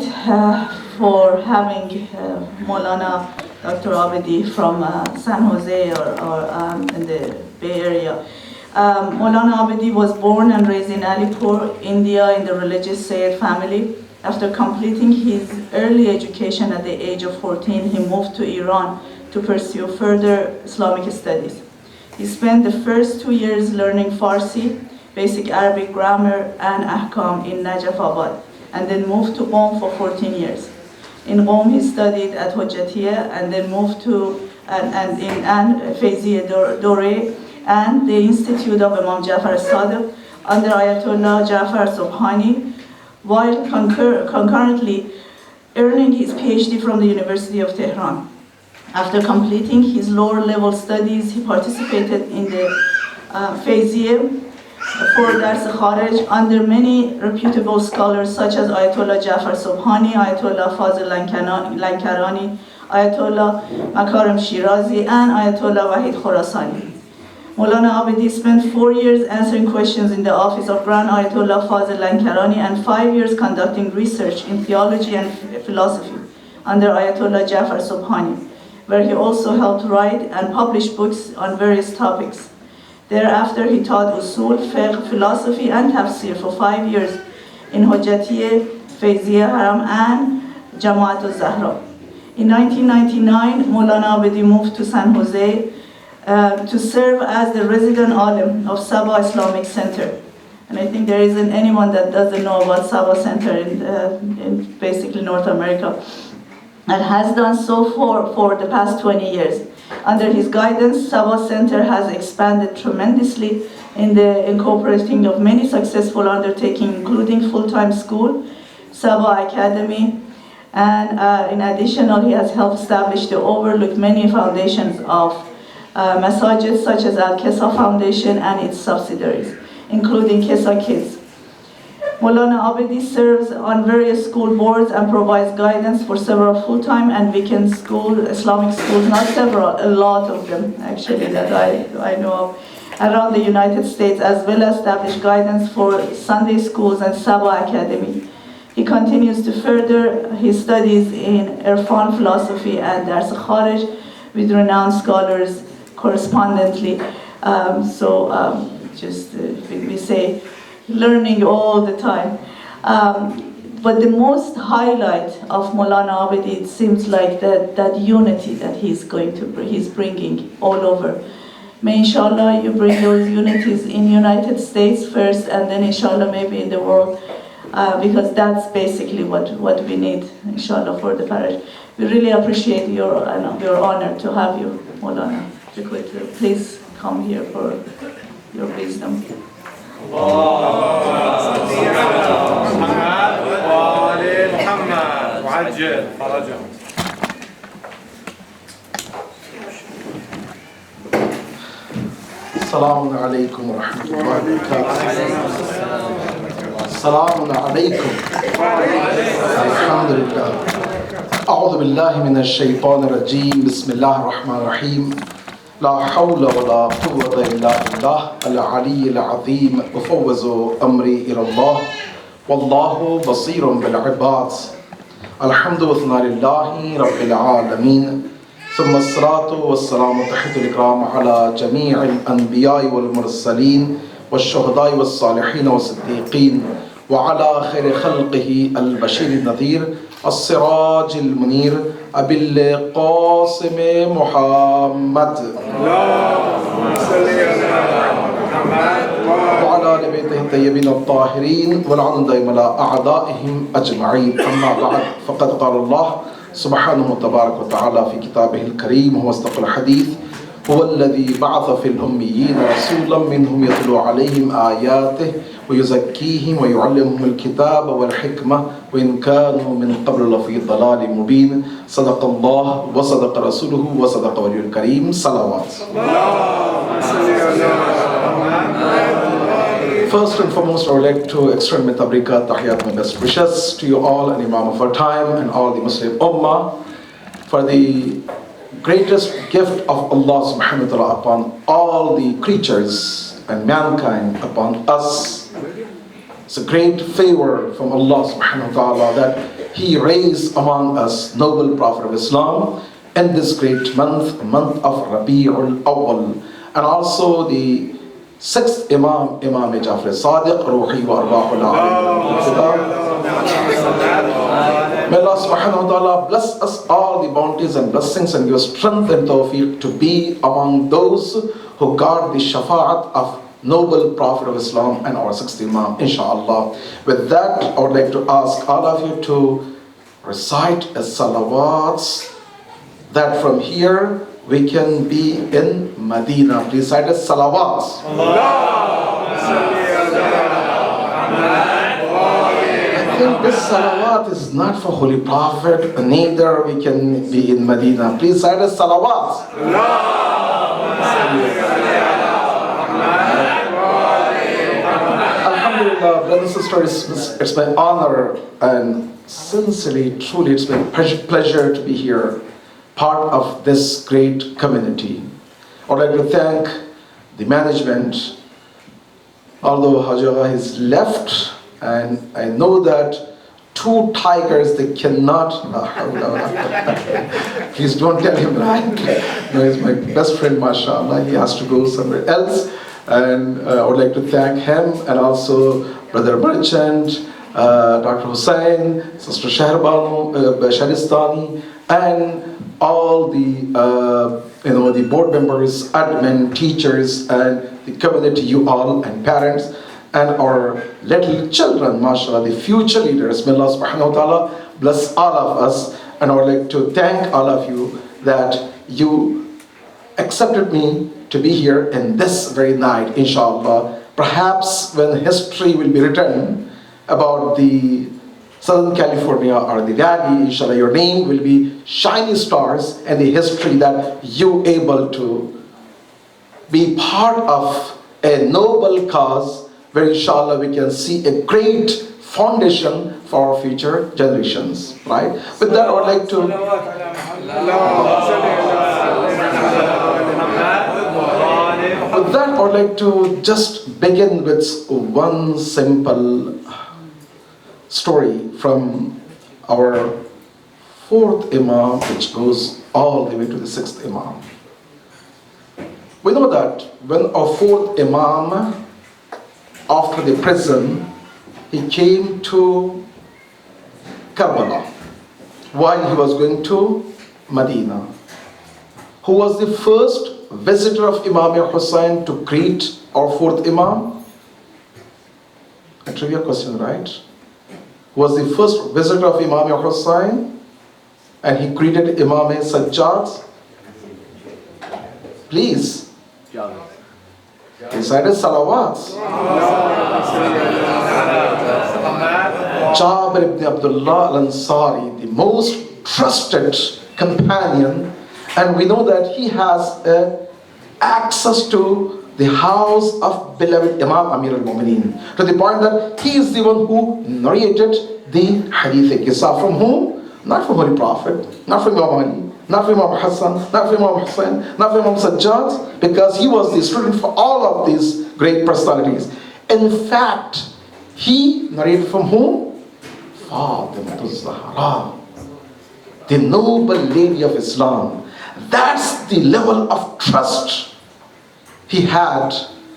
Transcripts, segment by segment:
tonight for having Moulana Dr. Abidi from San Jose or in the Bay Area. Moulana Abidi was born and raised in Alipur, India, in the religious Sayyid family. After completing his early education at the age of 14, he moved to Iran to pursue further Islamic studies. He spent the first 2 years learning Farsi, basic Arabic grammar, and Ahkam in Najafabad, and then moved to Qom for 14 years. In Qom, he studied at Hojjatiyya and then moved to Feyziya Dore and the Institute of Imam Jafar Sadiq under Ayatollah Jafar Subhani, while concurrently earning his PhD from the University of Tehran. After completing his lower level studies, he participated in the Feyziya for Dars Kharij under many reputable scholars such as Ayatollah Jafar Subhani, Ayatollah Fazl Lankarani, Ayatollah Makarim Shirazi, and Ayatollah Wahid Khorasani. Moulana Abidi spent 4 years answering questions in the office of Grand Ayatollah Fazl Lankarani and 5 years conducting research in theology and philosophy under Ayatollah Jafar Subhani, where he also helped write and publish books on various topics. Thereafter, he taught usul, fiqh, philosophy, and tafsir for 5 years in Hojjatiyya, Feyziya Haram, and Jamaat al-Zahra. In 1999, Moulana Abidi moved to San Jose to serve as the resident alim of Sabah Islamic Center. And I think there isn't anyone that doesn't know about Sabah Center in basically North America, and has done so for the past 20 years. Under his guidance, Sabah Center has expanded tremendously in the incorporating of many successful undertakings, including full-time school, Sabah Academy, and in addition, he has helped establish the overlook many foundations of masajid such as Al-Kesa Foundation and its subsidiaries, including Kesa Kids. Moulana Abidi serves on various school boards and provides guidance for several full-time and weekend Islamic schools, not several, a lot of them actually that I know of, around the United States, as well as establish guidance for Sunday schools and Sabah Academy. He continues to further his studies in Irfan philosophy and Dars Kharij with renowned scholars correspondently. We say, learning all the time. But the most highlight of Moulana Abidi, it seems like that unity that he's bringing all over. May inshallah you bring those unities in United States first, and then inshallah maybe in the world, because that's basically what we need, inshallah, for the parish. We really appreciate your honor to have you, Moulana. Please come here for your wisdom. Assalamu alaikum wa rahmatullahi wa barakatuh. Assalamu alaikum. Alhamdulillah. A'udhu billahi minash shaitanir rajeem. Bismillahir rahmanir rahim. La hawla wa la quwwata illa billah al-aliyyil azim. Ufawwizu amri ila Allah. Wallahu basirun bil ibad. Alhamdulillahi rabbil alameen. ثم الصلاة والسلام تحت الإكرام على جميع الأنبياء والمرسلين والشهداء والصالحين والصديقين وعلى خير خلقه البشير النذير السراج المنير أبي القاسم محمد وعلى آل بيته الطيبين الطاهرين والعون دائما على أعدائهم أجمعين. أما بعد، فقد قال الله سبحانه تبارك وتعالى في كتابه الكريم هو أصدق الحديث هو الذي بعث في الأميين رسولا منهم يتلو عليهم آياته ويزكيهم ويعلمهم الكتاب والحكمة وإن كانوا من قبل لفي ضلال مبين. صدق الله وصدق رسوله وصدق ولي الكريم. صلوات. First and foremost, I would like to extend my tabrika, tahiyat, my best wishes to you all, and Imam of our time, and all the Muslim Ummah, for the greatest gift of Allah subhanahu wa ta'ala upon all the creatures and mankind, upon us. It's a great favor from Allah subhanahu wa ta'ala that He raised among us noble Prophet of Islam in this great month of Rabi'ul Awwal, and also the sixth Imam, Imam Jafar Sadiq, Ruhi wa Arbahul May Allah subhanahu wa ta'ala bless us all the bounties and blessings and give strength and tawfiq to be among those who guard the shafa'at of noble Prophet of Islam and our sixth Imam, inshallah. With that, I would like to ask all of you to recite a salawats that from here we can be in Medina. Please recite a salawats. I think this salawat is not for Holy Prophet, neither we can be in Medina. Please recite a salawats. Alhamdulillah, brothers and sisters, it's my honor and sincerely, truly, it's my pleasure to be here, part of this great community. I would like to thank the management, although Hajaga has left, and I know that two tigers, they cannot, please don't tell him that. No, he's my best friend, mashallah, he has to go somewhere else. And I would like to thank him and also Brother Merchant, Dr. Hussain, Sister Shahrbanu, Sharistani, and all the the board members, admin, teachers, and the community, you all, and parents, and our little children, mashallah, the future leaders. May Allah subhanahu wa ta'ala bless all of us. And I would like to thank all of you that you accepted me to be here in this very night, inshallah. Perhaps when history will be written about the Southern California or the Valley, inshallah, your name will be shiny stars in the history that you able to be part of a noble cause where inshallah we can see a great foundation for our future generations, right? With that, I would like to I would like to just begin with one simple story from our fourth Imam, which goes all the way to the sixth Imam. We know that when our fourth Imam, after the prison, he came to Karbala while he was going to Medina. Who was the first visitor of Imam Hussain to greet our fourth Imam? A trivia question, right? Who was the first visitor of Imam Hussain and he greeted Imam Sajjad? Please. Recited salawats. Jabir ibn Abdullah al-Ansari, the most trusted companion, and we know that he has access to the house of beloved Imam Amir al-Mu'mineen, to the point that he is the one who narrated the hadith qissa. From whom? Not from Holy Prophet, not from Imam Ali, not from Imam Hassan, not from Imam Hussain, not from Imam Sajjad, because he was the student for all of these great personalities. In fact, he narrated from whom? Fatimah Zahra, the noble lady of Islam. That's the level of trust he had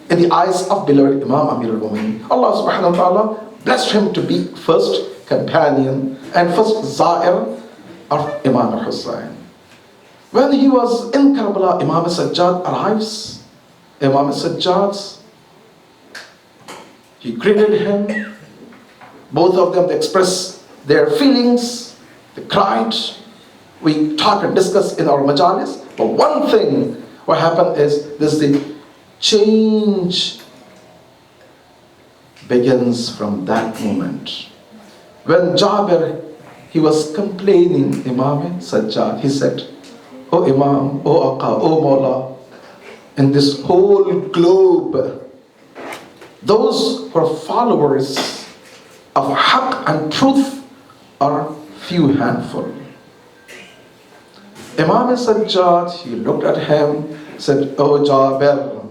in the eyes of beloved Imam Amir al-Mu'mineen. Allah subhanahu wa ta'ala blessed him to be first companion and first Za'ir of Imam Hussain. When he was in Karbala, Imam Sajjad arrives. Imam Sajjad, he greeted him. Both of them expressed their feelings. They cried. We talk and discuss in our majalis. But one thing, what happened is this: the change begins from that moment. When Jabir, he was complaining, Imam Sajjad, he said, "Oh Imam, oh Aqa, oh Mawla, in this whole globe, those who are followers of Haqq and truth are few handful." Imam Sajjad, he looked at him, said, "Oh Jabir,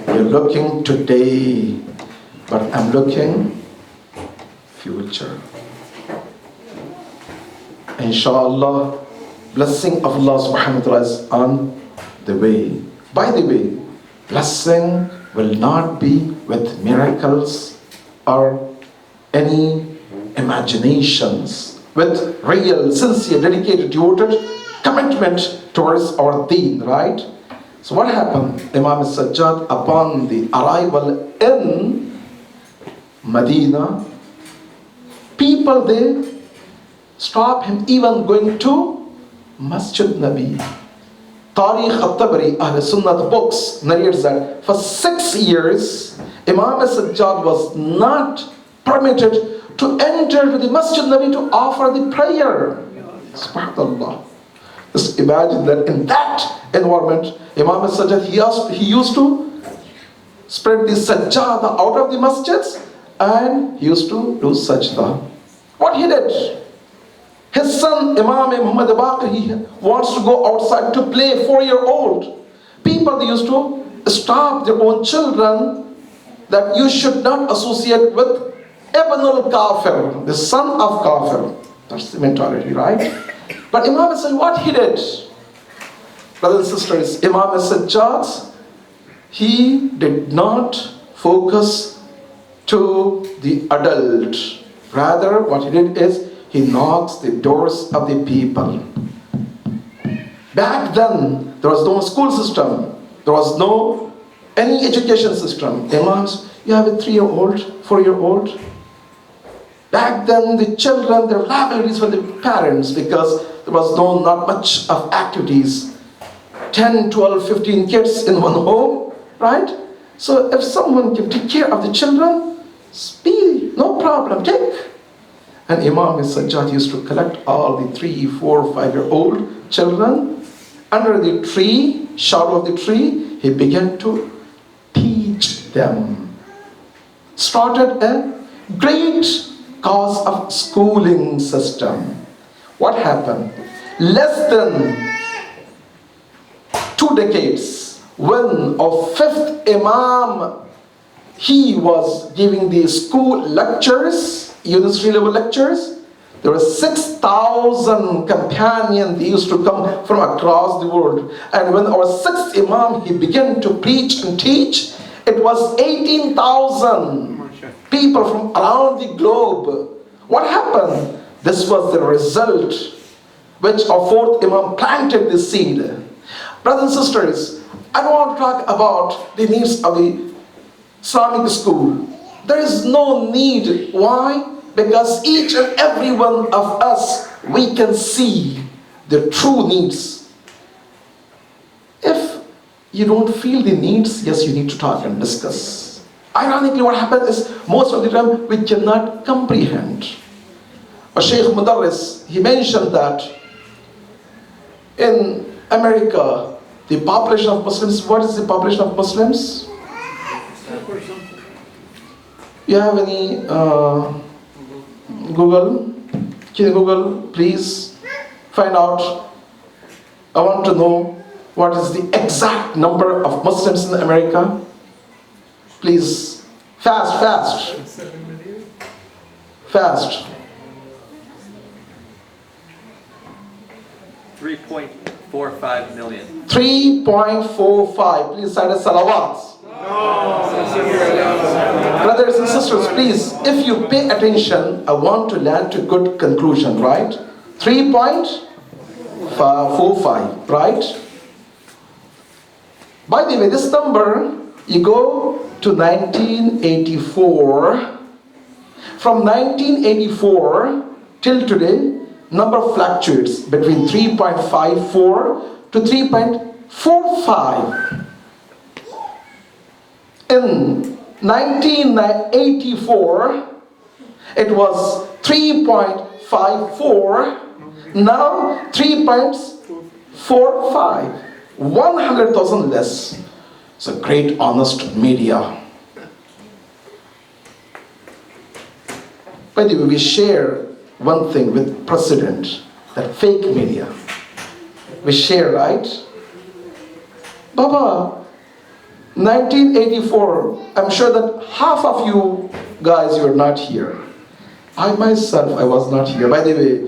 you're looking today, but I'm looking future." Inshallah, blessing of Allah subhanahu wa ta'ala is on the way. By the way, blessing will not be with miracles or any imaginations, with real, sincere, dedicated, devoted commitment towards our deen, right? So what happened? Imam Sajjad, upon the arrival in Medina, people there stop him even going to Masjid Nabi. Tariq al-Tabari, Ahl Sunnah books, narrates that for 6 years, Imam Sajjad was not permitted to enter to the Masjid Nabi to offer the prayer. Subhanallah. Just imagine that in that environment, Imam Sajjad, he used to spread the sajjada out of the masjids and he used to do sajda. What he did? His son, Imam Muhammad Baqir, he wants to go outside to play, 4-year-old. People, they used to stop their own children that you should not associate with Ibn al-Kafir, the son of Kafir. That's the mentality, right? But Imam said, what he did? Brothers and sisters, Imam Sajjad, he did not focus to the adult. Rather, what he did is, he knocks the doors of the people. Back then, there was no school system. There was no any education system. Imams, you have a 3-year-old, 4-year-old. Back then, the children, their liabilities for the parents because there was not much of activities. 10, 12, 15 kids in one home, right? So if someone can take care of the children, no problem, take. And Imam Sajjad used to collect all the 3, 4, 5-year-old children under the tree, shadow of the tree. He began to teach them. Started a great cause of schooling system. What happened? Less than 2 decades, when our 5th Imam, he was giving the school lectures, university level lectures. There were 6,000 companions, they used to come from across the world. And when our 6th Imam, he began to preach and teach, it was 18,000 people from around the globe. What happened? This was the result which our 4th Imam planted the seed. Brothers and sisters, I don't want to talk about the needs of the Islamic school. There is no need. Why? Because each and every one of us, we can see the true needs. If you don't feel the needs, yes, you need to talk and discuss. Ironically, what happens is, most of the time, we cannot comprehend. But Sheikh Mudarris, he mentioned that in America, the population of Muslims, what is the population of Muslims? You have any Google? Can you Google, please? Find out. I want to know what is the exact number of Muslims in America. Please, fast. 3.45 million. 3.45. Please cite a salawat. Brothers and sisters, please, if you pay attention, I want to land to good conclusion, right? 3.45, right? By the way, this number, you go to 1984. From 1984 till today, number fluctuates between 3.54 to 3.45. In 1984, it was 3.54, now 3.45, 100,000 less. It's a great, honest media. By the way, we share one thing with President, that fake media. We share, right? Baba, 1984, I'm sure that half of you guys, you're not here. I myself, I was not here. By the way,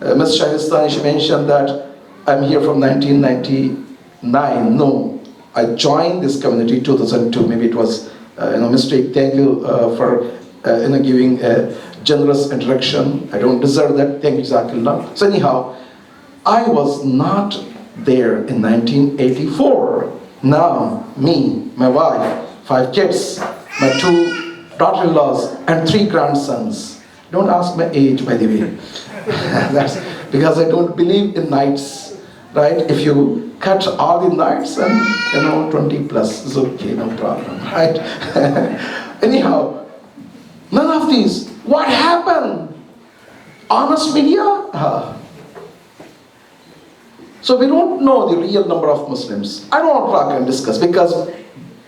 Ms. Shahistani, she mentioned that I'm here from 1999. No, I joined this community 2002. Maybe it was mistake. Thank you for giving a generous introduction. I don't deserve that. Thank you, Jazakallah. So anyhow, I was not there in 1984. Now, me, my wife, 5 kids, my 2 daughter-in-laws, and 3 grandsons. Don't ask my age, by the way. That's because I don't believe in nights, right? If you cut all the nights, and 20 plus is okay, no problem, right? Anyhow, none of these. What happened? Honest media? So we don't know the real number of Muslims. I don't want to talk and discuss, because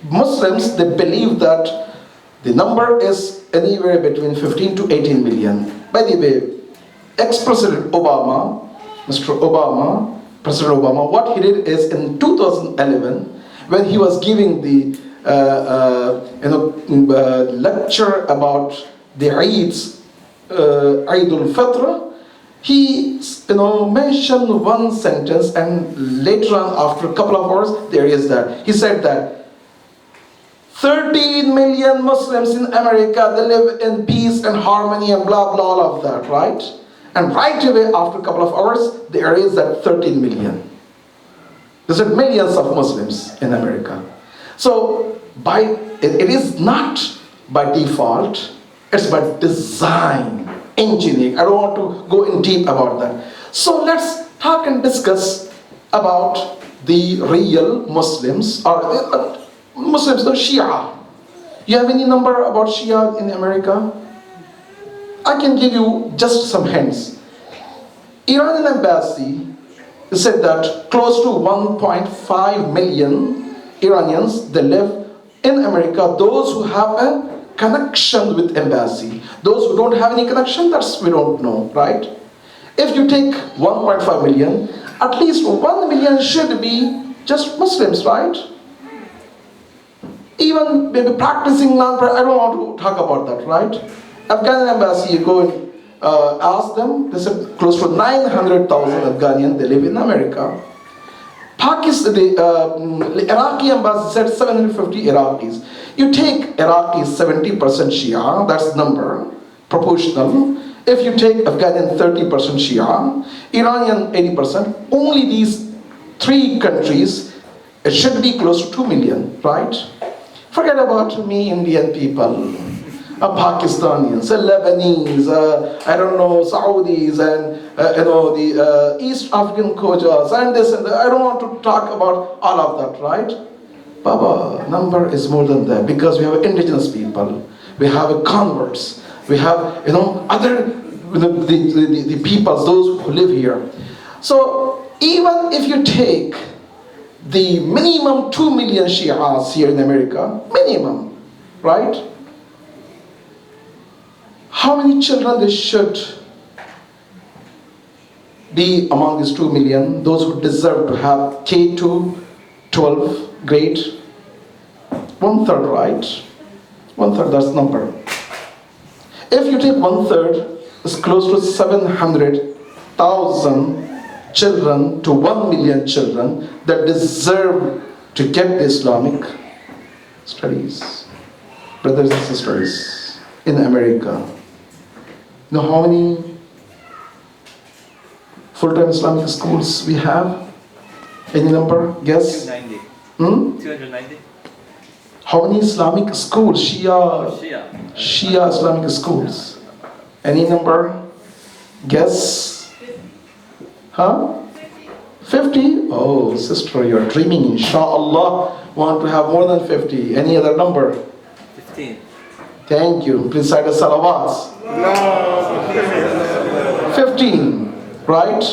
Muslims, they believe that the number is anywhere between 15 to 18 million. By the way, ex-President Obama, Mr. Obama, President Obama, what he did is in 2011, when he was giving the lecture about the Eids, Eid al-Fitr, he mentioned one sentence, and later on, after a couple of hours, there is that. He said that 13 million Muslims in America, they live in peace and harmony and blah blah, all of that, right? And right away, after a couple of hours, there is that 13 million. There's millions of Muslims in America. So it is not by default, it's by design, engineering. I don't want to go in deep about that. So let's talk and discuss about the real Muslims, or Muslims, no, Shia. You have any number about Shia in America? I can give you just some hints. Iranian embassy said that close to 1.5 million Iranians, they live in America. Those who have a connection with embassy. Those who don't have any connection, that's we don't know, right? If you take 1.5 million, at least 1 million should be just Muslims, right? Even maybe practicing non-prayer, I don't want to talk about that, right? Afghan embassy, you go and ask them, they said close to 900,000 Afghanians, they live in America. Pakistan, the Iraqi embassy said 750 Iraqis. You take Iraqis 70% Shia, that's number, proportional. If you take Afghan 30% Shia, Iranian 80%, only these 3 countries, it should be close to 2 million, right? Forget about me, Indian people, Pakistanis, Lebanese, I don't know, Saudis, and the East African Khojas, and this and that. I don't want to talk about all of that, right? Baba, number is more than that, because we have indigenous people, we have converts, we have other the peoples, those who live here. So even if you take the minimum 2 million Shias here in America, minimum, right? How many children they should be among these 2 million, those who deserve to have K to 12 grade? 1/3, right? 1/3, that's the number. If you take 1/3, it's close to 700,000 children to 1 million children that deserve to get the Islamic studies. Brothers and sisters, in America, you know how many full-time Islamic schools we have? Any number? Guess? 290. 290. How many Islamic schools? Shia Islamic schools. Any number? Guess? Huh? 50? Oh, sister, you're dreaming. Inshallah, want to have more than 50. Any other number? 15. Thank you. Please cite the salawats. No. 15, right?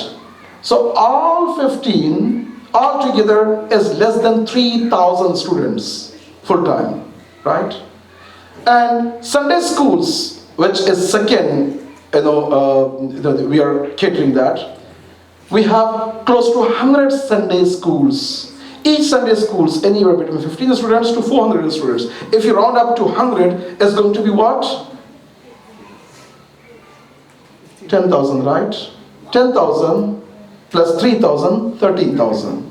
So all 15 altogether is less than 3,000 students full-time, right? And Sunday schools, which is second, we are catering that. We have close to 100 Sunday schools. Each Sunday schools anywhere between 15 students to 400 students. If you round up to 100, it's going to be what? 10,000, right? 10,000 plus 3,000, 13,000.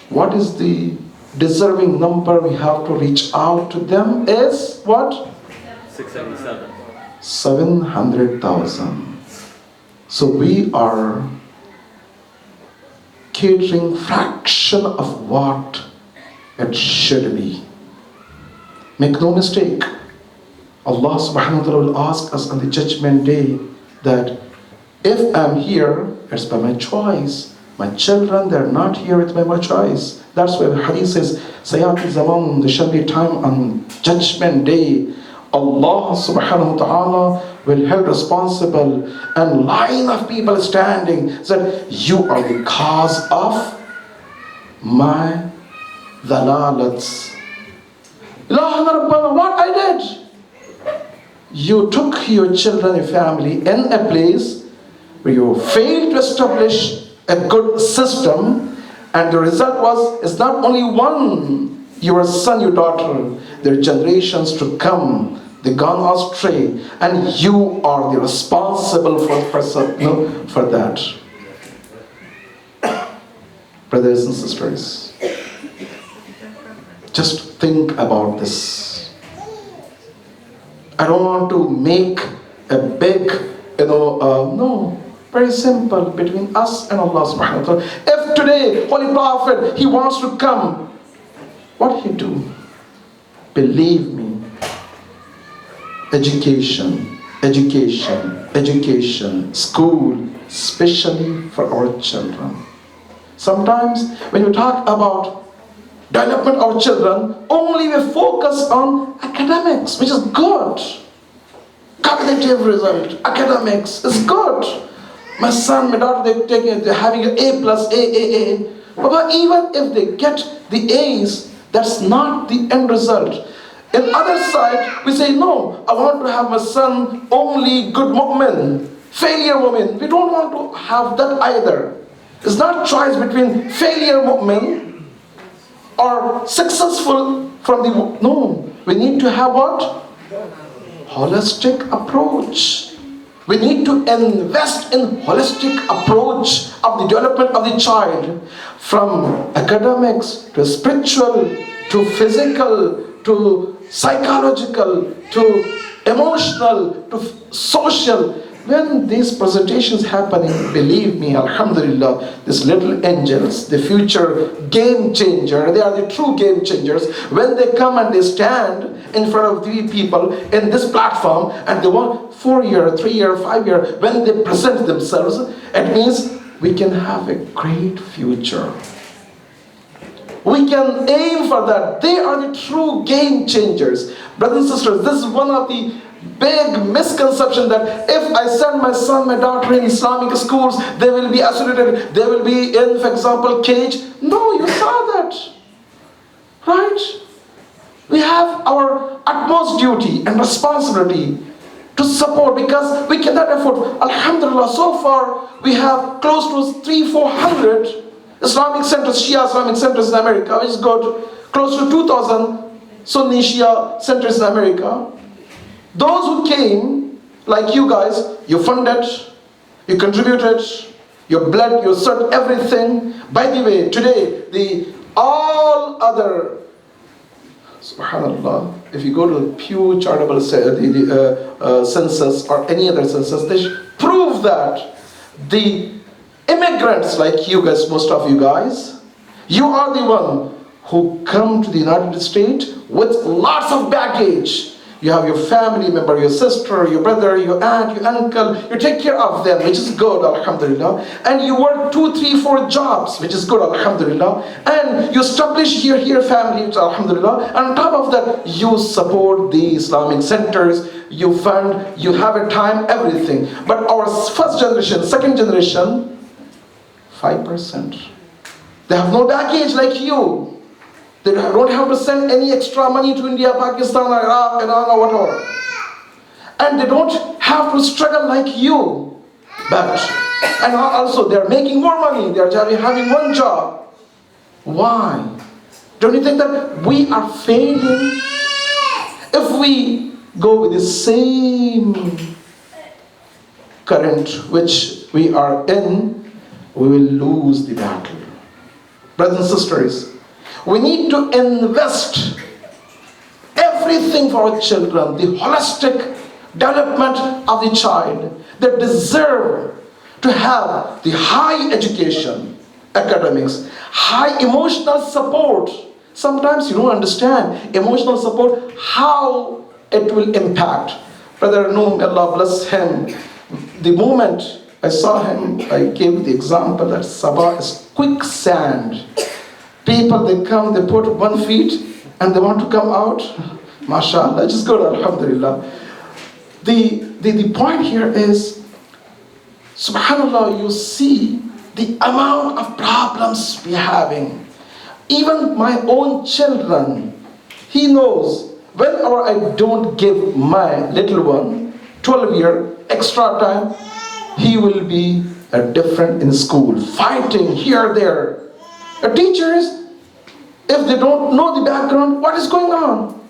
What is the deserving number we have to reach out to them is what? 677. 700,000. So we are catering fraction of what it should be. Make no mistake, Allah subhanahu wa ta'ala will ask us on the judgment day that if I'm here, it's by my choice. My children, they're not here, it's by my choice. That's why the hadith says, Sayati Zaman, there shall be a time on judgment day. Allah subhanahu wa ta'ala will held responsible and line of people standing said, you are the cause of my dalalats. What I did? You took your children and family in a place where you failed to establish a good system, and the result was, it's not only one, your son, your daughter, their generations to come, they gone astray, and you are the responsible for that. Brothers and sisters, just think about this. I don't want to make a big, no, very simple between us and Allah subhanahu wa ta'ala. If today, Holy Prophet, he wants to come, what he do? Believe me, education, school, especially for our children. Sometimes when you talk about development of children, only we focus on academics, which is good. Cognitive result, academics is good. My son, my daughter, they're having an A plus, A. But even if they get the A's, that's not the end result. In other side, we say, no, I want to have my son only good mu'min, failure mu'min. We don't want to have that either. It's not choice between failure mu'min or successful from the, no. We need to have what? Holistic approach. We need to invest in holistic approach of the development of the child, from academics to spiritual to physical to psychological to emotional to social. When these presentations happening, believe me, alhamdulillah, these little angels, the future game changer, they are the true game changers. When they come and they stand in front of the people in this platform and they want 4-year, 3-year, 5-year, when they present themselves, it means we can have a great future. We can aim for that. They are the true game changers. Brothers and sisters, this is one of the big misconception that if I send my son, my daughter in Islamic schools, they will be isolated, they will be in, for example, cage. No, you saw that. Right? We have our utmost duty and responsibility to support, because we cannot afford. Alhamdulillah, so far we have close to 300-400 Islamic centers, Shia Islamic centers in America, which is good. Close to 2,000 Sunni Shia centers in America. Those who came, like you guys, you funded, you contributed, your blood, your sweat, everything. By the way, today, all other, subhanallah, if you go to the Pew Charitable census or any other census, they prove that the immigrants like you guys, most of you guys, you are the one who come to the United States with lots of baggage. You have your family member, your sister, your brother, your aunt, your uncle. You take care of them, which is good, alhamdulillah. And you work 2, 3, 4 jobs, which is good, alhamdulillah. And you establish your family, which is alhamdulillah. And on top of that, you support the Islamic centers, you fund, you have a time, everything. But our first generation, second generation, 5%. They have no baggage like you. They don't have to send any extra money to India, Pakistan, Iraq, and whatever. And they don't have to struggle like you. And also they're making more money. They're having one job. Why? Don't you think that we are failing? If we go with the same current which we are in, we will lose the battle. Brothers and sisters, we need to invest everything for our children, the holistic development of the child. They deserve to have the high education, academics, high emotional support. Sometimes you don't understand emotional support, how it will impact. Brother Noom, Allah bless him, the moment I saw him, I gave the example that Sabah is quicksand. People, they come, they put 1 feet and they want to come out. MashaAllah, just go to Alhamdulillah. The point here is, subhanallah, you see the amount of problems we're having. Even my own children, he knows, whenever I don't give my little one 12-year extra time, he will be different in school, fighting here, there. The teachers, if they don't know the background, what is going on?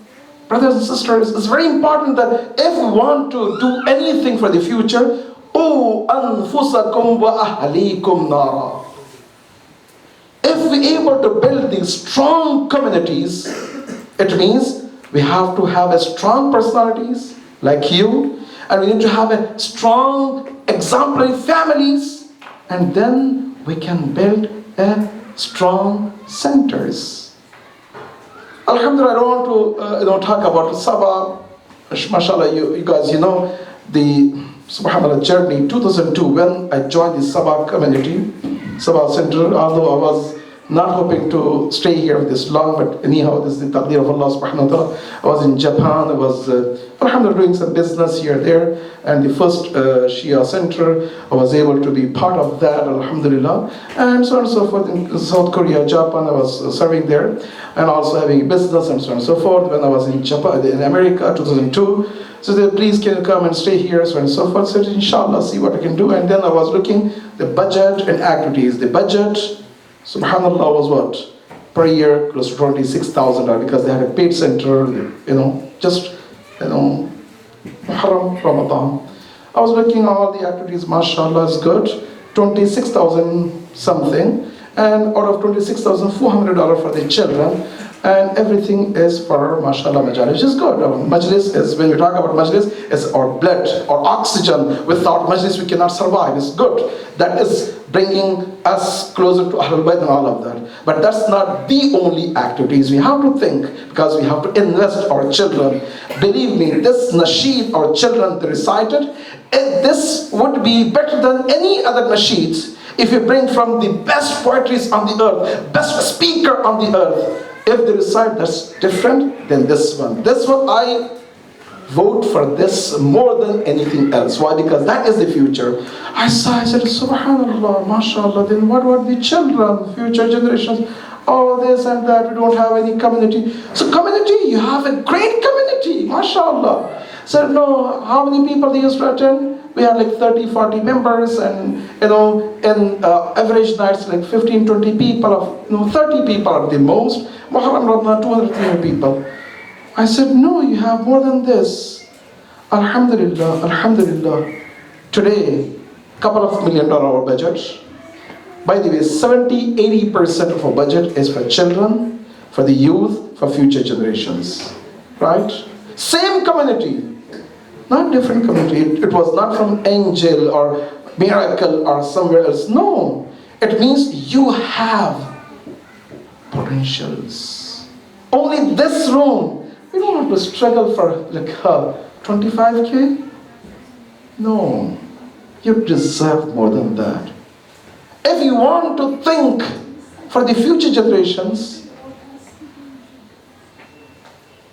Brothers and sisters, it's very important that if we want to do anything for the future, قُوا أَنفُسَكُمْ وَأَهْلِيكُمْ نَارًا. If we're able to build these strong communities, it means we have to have a strong personalities like you, and we need to have a strong exemplary families, and then we can build a strong centers. Alhamdulillah, I don't want to talk about Sabah. Mashallah, you guys, the subhanallah journey 2002 when I joined the Sabah community, Sabah Center, although I was not hoping to stay here this long, but anyhow, this is the taqdeer of Allah subhanahu wa ta'ala. I was in Japan, I was alhamdulillah doing some business here, there, and the first Shia center, I was able to be part of that, alhamdulillah, and so on and so forth. In South Korea, Japan, I was serving there, and also having a business and so on and so forth. When I was in Japan, in America, 2002, so they said, please can you come and stay here, so on and so forth. So I said, inshallah, see what I can do. And then I was looking the budget and activities. The budget, subhanallah, was what? Per year, close to $26,000, because they had a paid center, Muharram, Ramadan. I was looking at all the activities, mashallah, is good. 26,000 something, and out of $26,400 for the children, and everything is for mashallah majalis, which is good. Majlis is, when we talk about majlis, is our blood, our oxygen. Without majlis we cannot survive. It's good. That is bringing us closer to Ahlul Bayt and all of that. But that's not the only activities. We have to think, because we have to invest our children. Believe me, this nasheed our children they recited, this would be better than any other nasheeds if you bring from the best poetries on the earth, best speaker on the earth. If they recite that's different than this one. This one I vote for this more than anything else. Why? Because that is the future. I said, subhanallah, mashallah, then what about the children, future generations? Oh, this and that, we don't have any community. So community, you have a great community, mashallah. So no, how many people they used to attend? We had like 30, 40 members, and in average nights like 15, 20 people, 30 people at the most. Muharram, Ramadan, 200, 300 people. I said, no, you have more than this. Alhamdulillah, alhamdulillah. Today, couple of $1 million budget. By the way, 70-80% of our budget is for children, for the youth, for future generations. Right? Same community. Not different community. It was not from angel or miracle or somewhere else. No. It means you have potentials. Only this room. We don't have to struggle for like 25K. No. You deserve more than that. If you want to think for the future generations,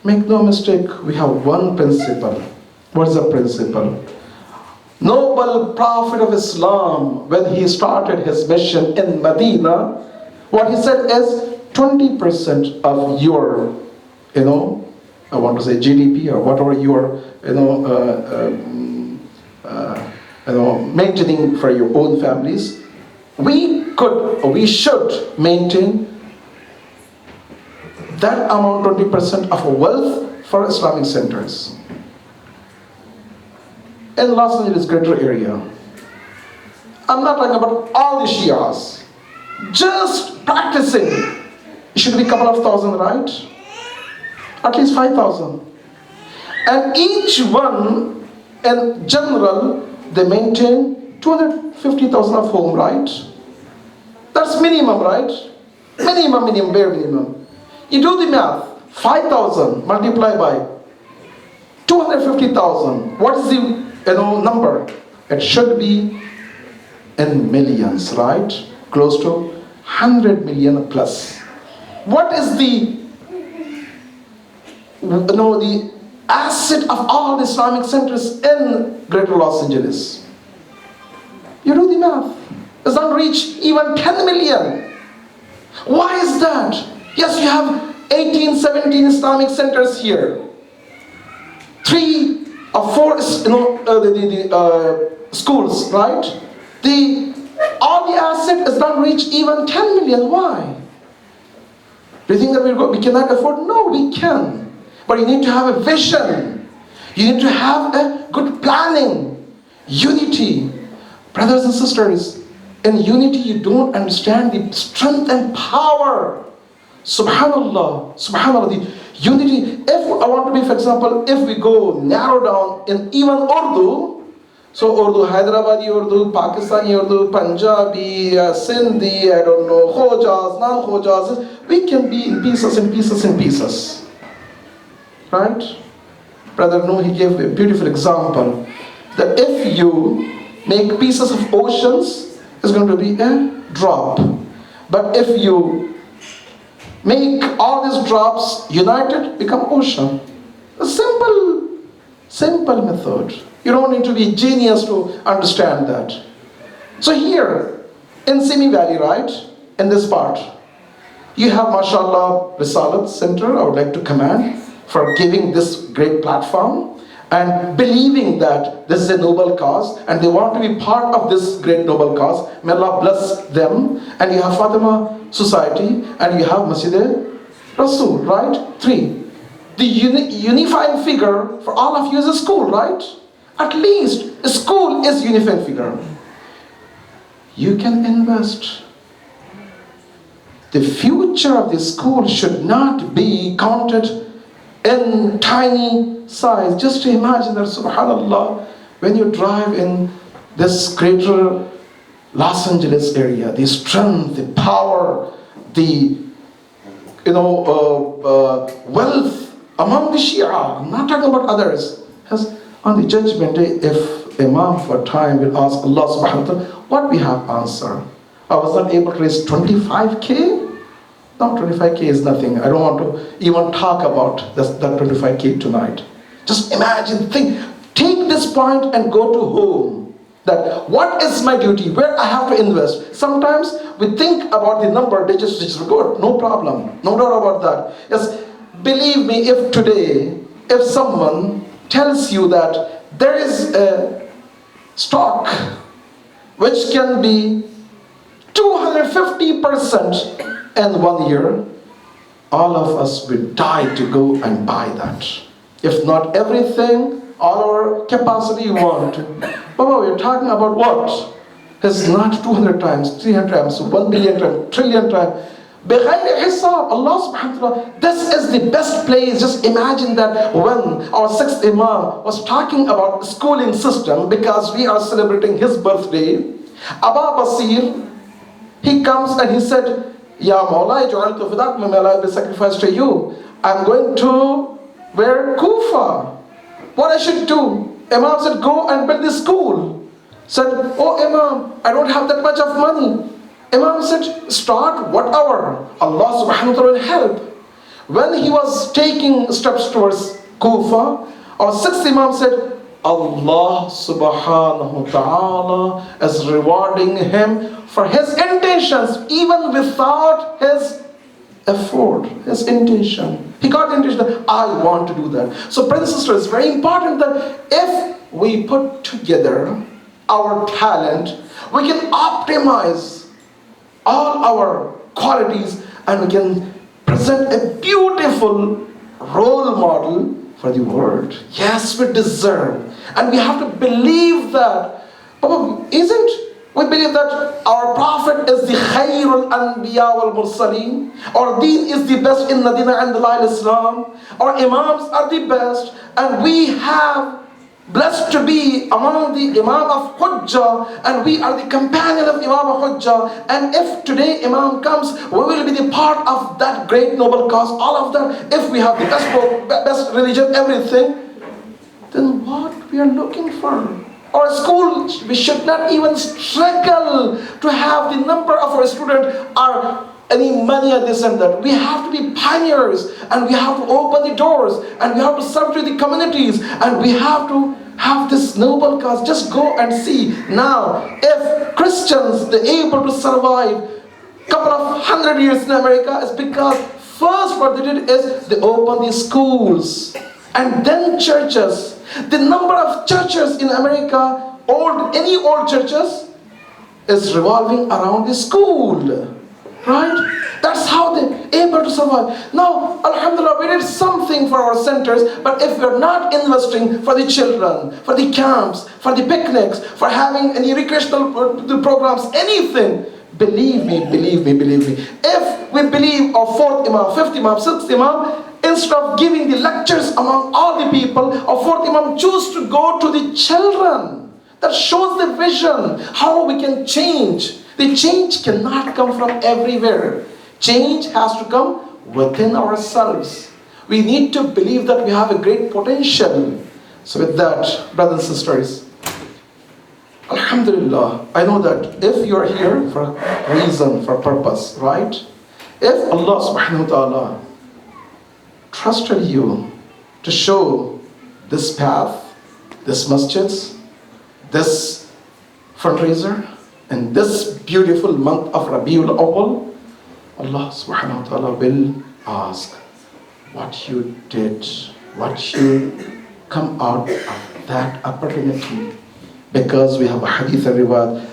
make no mistake, we have one principle. What's the principle? Noble Prophet of Islam, when he started his mission in Medina, what he said is 20% of your, I want to say GDP or whatever you are, maintaining for your own families, we should maintain that amount, 20% of wealth for Islamic centers. In Los Angeles greater area, I'm not talking about all the Shias. Just practicing, it should be a couple of thousand, right? At least 5,000. And each one, in general, they maintain 250,000 of home, right? That's minimum, right? Minimum, bare minimum. You do the math. 5,000 multiplied by 250,000. What is the number? It should be in millions, right? Close to 100 million plus. What is the asset of all the Islamic centers in Greater Los Angeles? You do the math. It doesn't reach even 10 million. Why is that? Yes, you have 18, 17 Islamic centers here. 3 or 4 schools, right? All the asset does not reach even 10 million. Why? Do you think that we cannot afford? No, we can. But you need to have a vision. You need to have a good planning. Unity. Brothers and sisters, in unity you don't understand the strength and power. Subhanallah, the unity. If I want to be, for example, if we go narrow down in even Urdu, so Urdu, Hyderabadi Urdu, Pakistani Urdu, Punjabi, Sindhi, I don't know, Khojas, non-Khojas, we can be in pieces. Right? Brother Noor, he gave a beautiful example that if you make pieces of oceans, it's going to be a drop. But if you make all these drops united, become ocean. A simple method. You don't need to be a genius to understand that. So here, in Simi Valley, right, in this part, you have, mashallah, Resalat Center. I would like to commend for giving this great platform and believing that this is a noble cause and they want to be part of this great noble cause. May Allah bless them. And you have Fatima Society and you have Masjid Rasul, right? 3. The unifying figure for all of you is a school, right? At least a school is unifying figure. You can invest. The future of the school should not be counted in tiny size. Just to imagine that, subhanallah, when you drive in this greater Los Angeles area, the strength, the power, the wealth among the Shia, I'm not talking about others. As on the judgment day, if Imam for time will ask Allah subhanahu wa ta'ala, what we have answer? I was not able to raise 25K? No, 25K is nothing. I don't want to even talk about that 25K tonight. Just imagine, take this point and go to home. That what is my duty? Where I have to invest? Sometimes we think about the number, they just disregard. No problem. No doubt about that. Yes, believe me, if someone tells you that there is a stock which can be 250% in 1 year, all of us will die to go and buy that. If not everything, all our capacity you want. Baba, we're talking about what? It's not 200 times, 300 times, 1 billion times, trillion times. بِغَيْرِ حِسَابٍ. Allah subhanahu wa ta'ala, this is the best place. Just imagine that when our 6th Imam was talking about schooling system, because we are celebrating his birthday, Aba Basir, he comes and he said, Ya Mawla, Ja'altu fidak, may Allah be sacrificed to you. I'm going to where? Kufa. What I should do? Imam said, go and build the school. Said, oh Imam, I don't have that much of money. Imam said, start whatever. Allah subhanahu wa ta'ala will help. When he was taking steps towards Kufa, our 6th Imam said, Allah subhanahu wa ta'ala is rewarding him for his intentions, even without his effort, his intention. He got the intention that I want to do that. So brothers and sisters, it's very important that if we put together our talent, we can optimize all our qualities and we can present a beautiful role model for the world. Yes, we deserve. And we have to believe that. Papa, isn't We believe that our Prophet is the Khairul Anbiya wal Mursaleen. Our deen is the best in Nadina and Islam. Our Imams are the best. And we have blessed to be among the Imam of Hujjah. And we are the companion of Imam of Hujjah. And if today Imam comes, we will be the part of that great noble cause. All of that, if we have the best religion, everything, then what we are looking for? Our school, we should not even struggle to have the number of our students are any money or this and that. We have to be pioneers, and we have to open the doors, and we have to serve to the communities, and we have to have this noble cause. Just go and see. Now, if Christians, they're able to survive couple of 100 years in America, is because first what they did is they opened the schools, and then churches. The number of churches in America, any old churches, is revolving around the school. Right? That's how they're able to survive. Now, Alhamdulillah, we did something for our centers, but if we're not investing for the children, for the camps, for the picnics, for having any recreational programs, anything, believe me, if we believe our 4th Imam, 5th Imam, 6th Imam, instead of giving the lectures among all the people, our 4th Imam choose to go to the children. That shows the vision, how we can change. The change cannot come from everywhere. Change has to come within ourselves. We need to believe that we have a great potential. So with that, brothers and sisters, Alhamdulillah, I know that if you are here for a reason, for a purpose, right? If Allah subhanahu wa ta'ala trusted you to show this path, this masjids, this fundraiser, in this beautiful month of Rabiul Awwal, Allah subhanahu wa ta'ala will ask what you did, what you come out of that opportunity. Because we have a hadith and riwayat,